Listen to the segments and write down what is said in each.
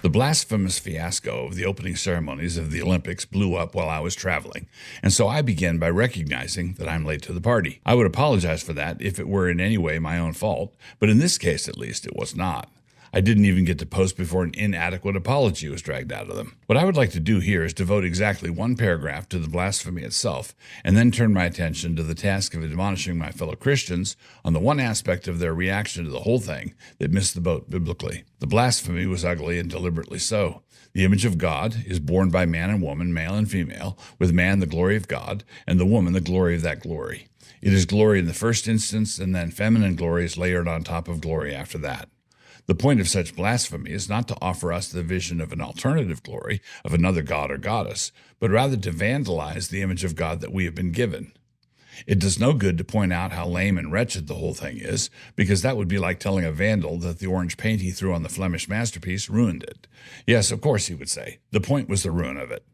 The blasphemous fiasco of the opening ceremonies of the Olympics blew up while I was traveling, and so I began by recognizing that I'm late to the party. I would apologize for that if it were in any way my own fault, but in this case at least it was not. I didn't even get to post before an inadequate apology was dragged out of them. What I would like to do here is devote exactly one paragraph to the blasphemy itself, and then turn my attention to the task of admonishing my fellow Christians on the one aspect of their reaction to the whole thing that missed the boat biblically. The blasphemy was ugly and deliberately so. The image of God is borne by man and woman, male and female, with man the glory of God, and the woman the glory of that glory. It is glory in the first instance, and then feminine glory is layered on top of glory after that. The point of such blasphemy is not to offer us the vision of an alternative glory, of another god or goddess, but rather to vandalize the image of God that we have been given. It does no good to point out how lame and wretched the whole thing is, because that would be like telling a vandal that the orange paint he threw on the Flemish masterpiece ruined it. Yes, of course, he would say. The point was the ruin of it.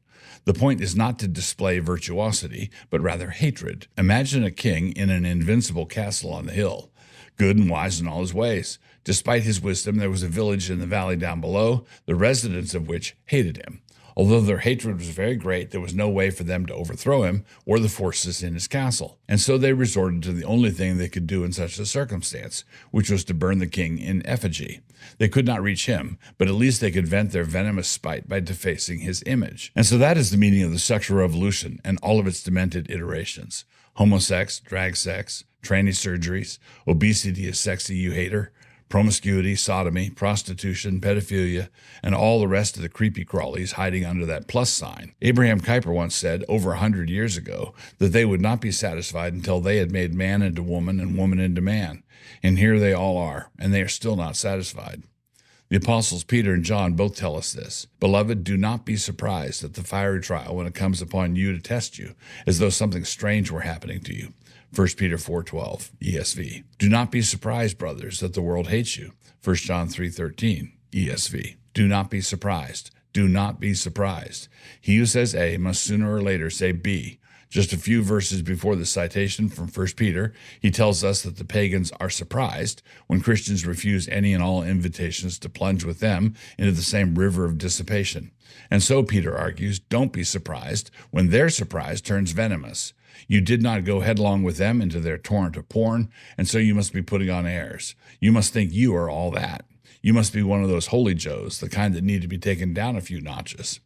The point is not to display virtuosity, but rather hatred. Imagine a king in an invincible castle on the hill, good and wise in all his ways. Despite his wisdom, there was a village in the valley down below, the residents of which hated him. Although their hatred was very great, there was no way for them to overthrow him or the forces in his castle. And so they resorted to the only thing they could do in such a circumstance, which was to burn the king in effigy. They could not reach him, but at least they could vent their venomous spite by defacing his image. And so that is the meaning of the sexual revolution and all of its demented iterations. Homosex, drag sex, tranny surgeries, obesity is sexy, you hater, promiscuity, sodomy, prostitution, pedophilia, and all the rest of the creepy crawlies hiding under that plus sign. Abraham Kuyper once said, over 100 years ago, that they would not be satisfied until they had made man into woman and woman into man. And here they all are, and they are still not satisfied. The apostles Peter and John both tell us this. Beloved, do not be surprised at the fiery trial when it comes upon you to test you, as though something strange were happening to you. 1 Peter 4:12, ESV. Do not be surprised, brothers, that the world hates you. 1 John 3:13, ESV. Do not be surprised. Do not be surprised. He who says A must sooner or later say B. Just a few verses before the citation from 1 Peter, he tells us that the pagans are surprised when Christians refuse any and all invitations to plunge with them into the same river of dissipation. And so, Peter argues, don't be surprised when their surprise turns venomous. You did not go headlong with them into their torrent of porn, and so you must be putting on airs. You must think you are all that. You must be one of those holy joes, the kind that need to be taken down a few notches.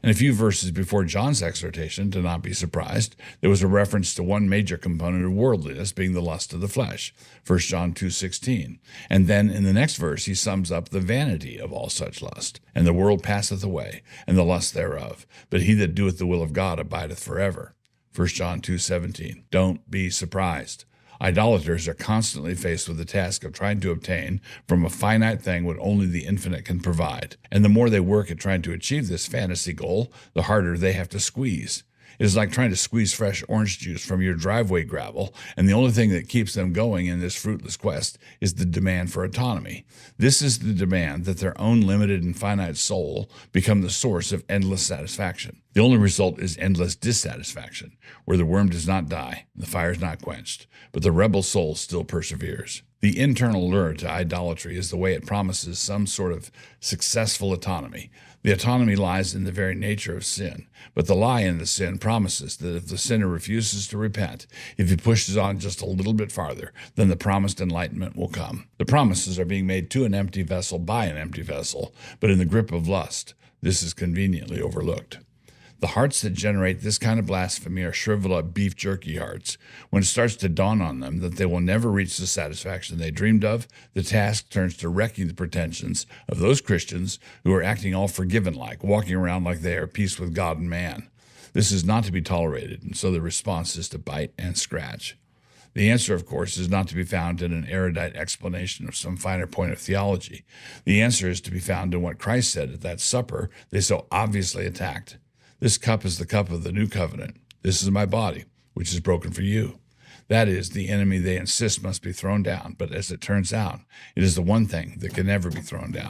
And a few verses before John's exhortation to not be surprised, there was a reference to one major component of worldliness being the lust of the flesh, 1 John 2:16. And then in the next verse he sums up the vanity of all such lust. And the world passeth away, and the lust thereof. But he that doeth the will of God abideth forever. 1 John 2:17. Don't be surprised. Idolaters are constantly faced with the task of trying to obtain from a finite thing what only the infinite can provide. And the more they work at trying to achieve this fantasy goal, the harder they have to squeeze. It is like trying to squeeze fresh orange juice from your driveway gravel, and the only thing that keeps them going in this fruitless quest is the demand for autonomy. This is the demand that their own limited and finite soul become the source of endless satisfaction. The only result is endless dissatisfaction, where the worm does not die, the fire is not quenched, but the rebel soul still perseveres. The internal lure to idolatry is the way it promises some sort of successful autonomy. The autonomy lies in the very nature of sin, but the lie in the sin promises that if the sinner refuses to repent, if he pushes on just a little bit farther, then the promised enlightenment will come. The promises are being made to an empty vessel by an empty vessel, but in the grip of lust, this is conveniently overlooked. The hearts that generate this kind of blasphemy are shriveled up beef jerky hearts. When it starts to dawn on them that they will never reach the satisfaction they dreamed of, the task turns to wrecking the pretensions of those Christians who are acting all forgiven-like, walking around like they are at peace with God and man. This is not to be tolerated, and so the response is to bite and scratch. The answer, of course, is not to be found in an erudite explanation of some finer point of theology. The answer is to be found in what Christ said at that supper they so obviously attacked. This cup is the cup of the new covenant. This is my body, which is broken for you. That is, the enemy they insist must be thrown down, but as it turns out, it is the one thing that can never be thrown down.